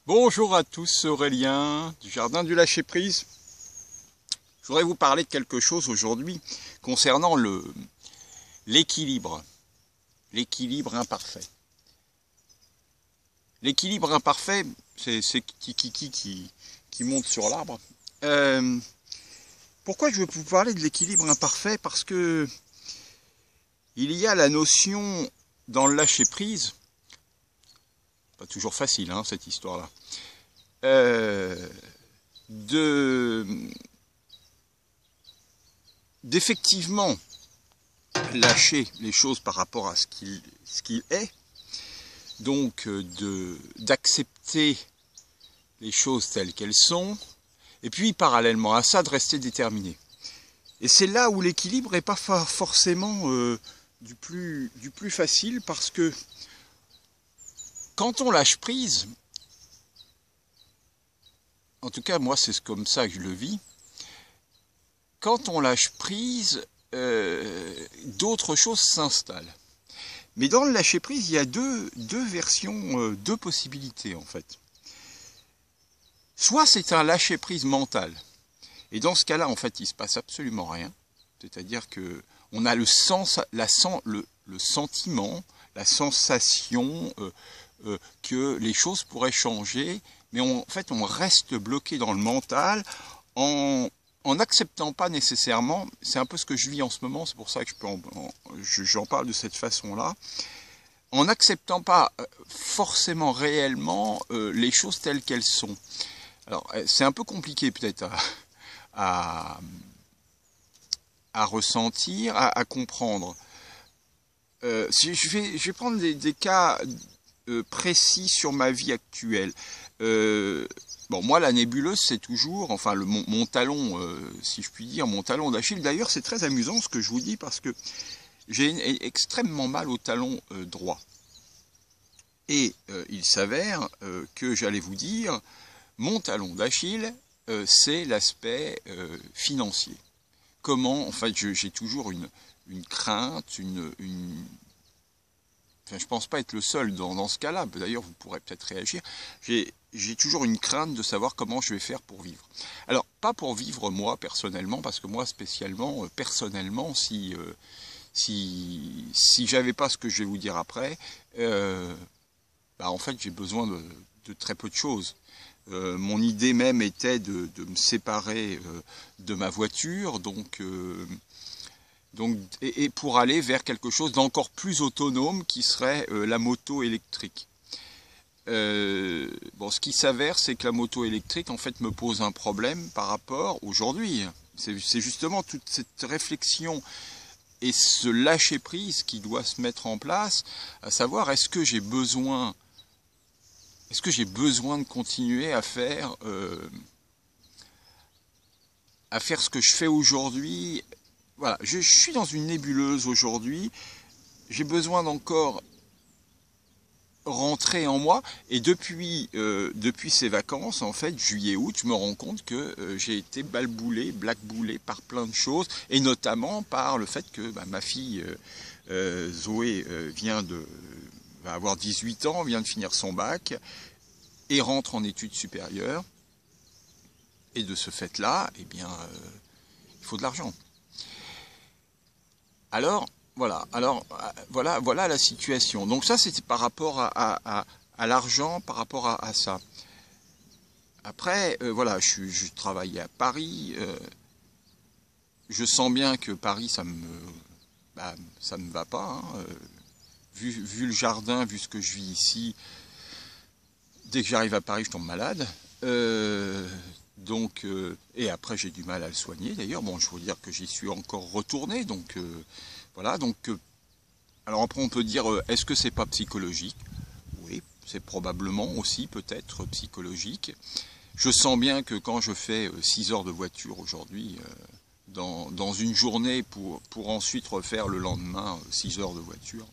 Bonjour à tous, c'est Aurélien du Jardin du Lâcher-Prise. Je voudrais vous parler de quelque chose aujourd'hui concernant l'équilibre imparfait. L'équilibre imparfait, c'est Kiki qui monte sur l'arbre. Pourquoi je veux vous parler de l'équilibre imparfait? Parce que il y a la notion dans le lâcher-prise, pas toujours facile cette histoire-là, d'effectivement lâcher les choses par rapport à ce qu'il est, donc d'accepter les choses telles qu'elles sont, et puis parallèlement à ça de rester déterminé. Et c'est là où l'équilibre n'est pas forcément du plus facile, parce que quand on lâche prise, en tout cas moi c'est comme ça que je le vis, quand on lâche prise, d'autres choses s'installent. Mais dans le lâcher prise, il y a deux versions, deux possibilités en fait. Soit c'est un lâcher prise mental, et dans ce cas-là en fait il se passe absolument rien, c'est-à-dire que on a le sentiment, la sensation que les choses pourraient changer, mais en fait on reste bloqué dans le mental en n'acceptant pas nécessairement. C'est un peu ce que je vis en ce moment, c'est pour ça que j'en parle de cette façon-là, en n'acceptant pas forcément réellement les choses telles qu'elles sont. Alors c'est un peu compliqué peut-être à ressentir, à comprendre. Je vais prendre des cas précis sur ma vie actuelle. Bon, moi, la nébuleuse, c'est toujours, enfin, mon talon, si je puis dire, mon talon d'Achille. D'ailleurs, c'est très amusant ce que je vous dis, parce que j'ai extrêmement mal au talon droit. Et il s'avère que j'allais vous dire, mon talon d'Achille, c'est l'aspect financier. Comment, en fait, j'ai toujours une crainte, enfin, je pense pas être le seul dans ce cas-là. D'ailleurs, vous pourrez peut-être réagir. J'ai toujours une crainte de savoir comment je vais faire pour vivre. Alors, pas pour vivre moi personnellement, parce que moi spécialement, personnellement, si j'avais pas ce que je vais vous dire après, en fait, j'ai besoin de très peu de choses. Mon idée même était de me séparer de ma voiture, et pour aller vers quelque chose d'encore plus autonome qui serait la moto électrique. Bon, ce qui s'avère, c'est que la moto électrique en fait me pose un problème par rapport aujourd'hui. C'est justement toute cette réflexion et ce lâcher prise qui doit se mettre en place, à savoir est-ce que j'ai besoin de continuer à faire ce que je fais aujourd'hui. Voilà, je suis dans une nébuleuse aujourd'hui, j'ai besoin d'encore rentrer en moi, et depuis ces vacances, en fait, juillet-août, je me rends compte que j'ai été blackboulé par plein de choses, et notamment par le fait que ma fille Zoé va avoir 18 ans, vient de finir son bac, et rentre en études supérieures, et de ce fait-là, eh bien, il faut de l'argent. Alors, voilà la situation. Donc ça, c'était par rapport à l'argent, par rapport à ça. Après, voilà, je travaille à Paris. Je sens bien que Paris, ça me va pas. Vu le jardin, vu ce que je vis ici, dès que j'arrive à Paris, je tombe malade. Et après j'ai du mal à le soigner d'ailleurs. Bon, je veux dire que j'y suis encore retourné, donc voilà. Alors après on peut dire, est-ce que c'est pas psychologique? Oui, c'est probablement aussi peut-être psychologique. Je sens bien que quand je fais 6 heures de voiture aujourd'hui, dans une journée, pour ensuite refaire le lendemain 6 heures de voiture,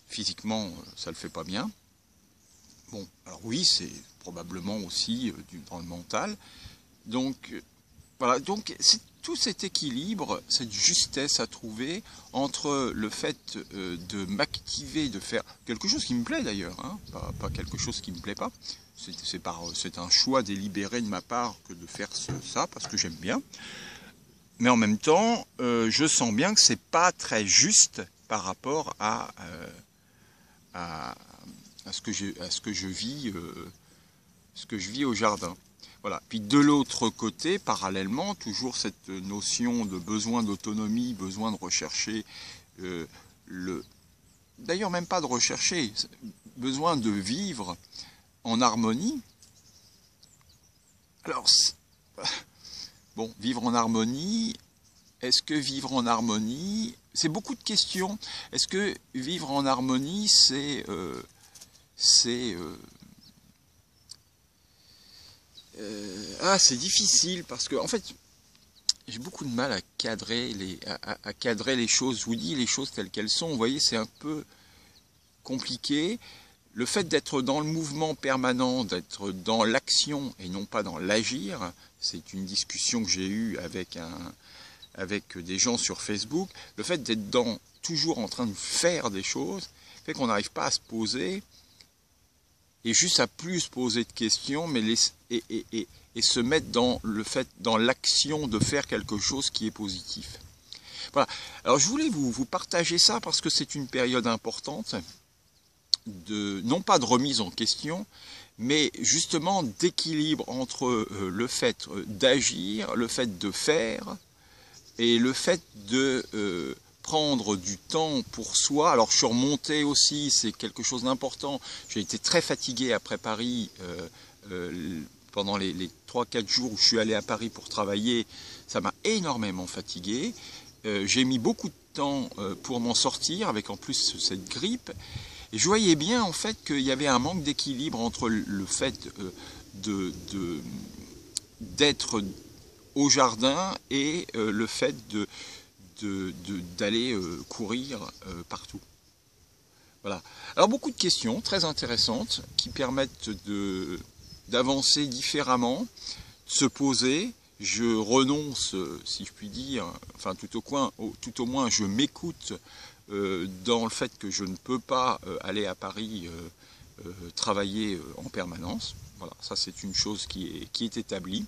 physiquement ça le fait pas bien. Bon, alors oui, c'est probablement aussi dans le mental. Donc, voilà, donc tout cet équilibre, cette justesse à trouver entre le fait de m'activer, de faire quelque chose qui me plaît d'ailleurs, hein, pas quelque chose qui ne me plaît pas, c'est un choix délibéré de ma part que de faire ça parce que j'aime bien, mais en même temps, je sens bien que c'est pas très juste par rapport à ce que je vis au jardin. Voilà. Puis de l'autre côté, parallèlement, toujours cette notion de besoin d'autonomie, besoin de rechercher d'ailleurs même pas de rechercher, besoin de vivre en harmonie. Alors, bon, vivre en harmonie, est-ce que vivre en harmonie, c'est beaucoup de questions. Est-ce que vivre en harmonie, c'est difficile parce que en fait j'ai beaucoup de mal à cadrer les choses. Je vous dis les choses telles qu'elles sont. Vous voyez, c'est un peu compliqué. Le fait d'être dans le mouvement permanent, d'être dans l'action et non pas dans l'agir, c'est une discussion que j'ai eue avec des gens sur Facebook. Le fait d'être toujours en train de faire des choses fait qu'on n'arrive pas à se poser et juste à plus se poser de questions, mais et se mettre dans l'action de faire quelque chose qui est positif. Voilà. Alors je voulais vous partager ça parce que c'est une période importante, non pas de remise en question, mais justement d'équilibre entre le fait d'agir, le fait de faire, et le fait de prendre du temps pour soi. Alors je suis remonté aussi, c'est quelque chose d'important. J'ai été très fatigué après Paris pendant les 3-4 jours où je suis allé à Paris pour travailler. Ça m'a énormément fatigué. J'ai mis beaucoup de temps pour m'en sortir, avec en plus cette grippe. Et je voyais bien en fait qu'il y avait un manque d'équilibre entre le fait d'être au jardin et le fait d'aller courir partout. Voilà. Alors beaucoup de questions très intéressantes qui permettent d'avancer différemment, de se poser. Je renonce, si je puis dire, enfin tout au moins je m'écoute dans le fait que je ne peux pas aller à Paris travailler en permanence. Voilà, ça c'est une chose qui est établie.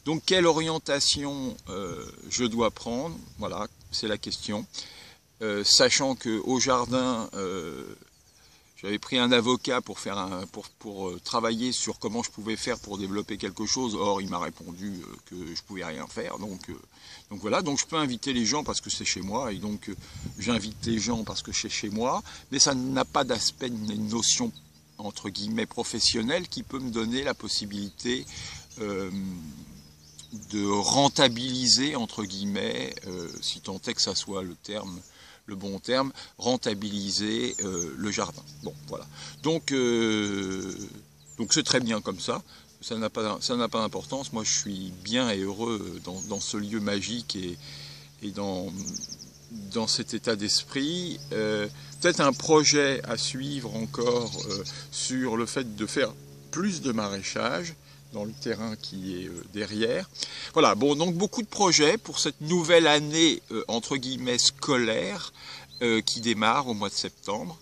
Donc quelle orientation je dois prendre? Voilà, c'est la question. Sachant qu'au jardin, j'avais pris un avocat pour travailler sur comment je pouvais faire pour développer quelque chose. Or, il m'a répondu que je pouvais rien faire. Donc voilà, donc je peux inviter les gens parce que c'est chez moi. Et donc j'invite les gens parce que c'est chez moi. Mais ça n'a pas d'aspect, une notion entre guillemets professionnelle qui peut me donner la possibilité de rentabiliser, entre guillemets, si tant est que ça soit le bon terme, rentabiliser le jardin. Bon, voilà. Donc c'est très bien comme ça. Ça n'a pas d'importance. Moi, je suis bien et heureux dans ce lieu magique et dans cet état d'esprit. Peut-être un projet à suivre encore sur le fait de faire plus de maraîchage dans le terrain qui est derrière. Voilà, bon, donc beaucoup de projets pour cette nouvelle année, entre guillemets, scolaire, qui démarre au mois de septembre.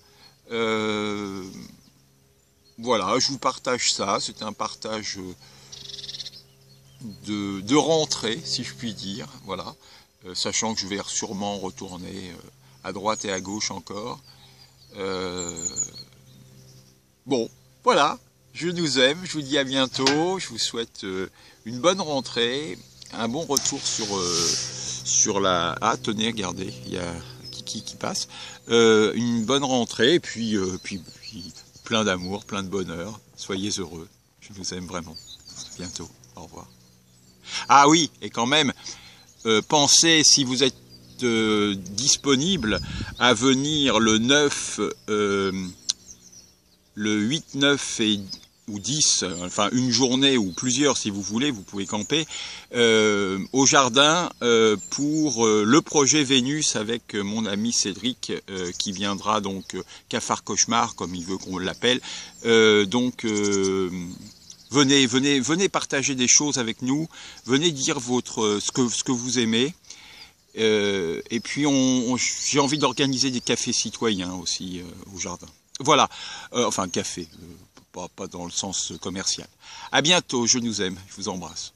Voilà, je vous partage ça, c'est un partage de rentrée, si je puis dire, voilà, sachant que je vais sûrement retourner à droite et à gauche encore. Bon, voilà. Je vous aime, je vous dis à bientôt, je vous souhaite une bonne rentrée, un bon retour sur la... Ah, tenez, regardez, il y a Kiki qui passe. Une bonne rentrée, et puis plein d'amour, plein de bonheur. Soyez heureux, je vous aime vraiment. À bientôt, au revoir. Ah oui, et quand même, pensez, si vous êtes disponible, à venir le 9... le 8, 9 ou 10, enfin une journée ou plusieurs si vous voulez, vous pouvez camper, au jardin pour le projet Vénus avec mon ami Cédric qui viendra donc Cafard Cauchemar comme il veut qu'on l'appelle. Venez partager des choses avec nous. Venez dire ce que vous aimez. Et puis j'ai envie d'organiser des cafés citoyens aussi au jardin. Voilà, enfin café, pas dans le sens commercial. À bientôt, je nous aime, je vous embrasse.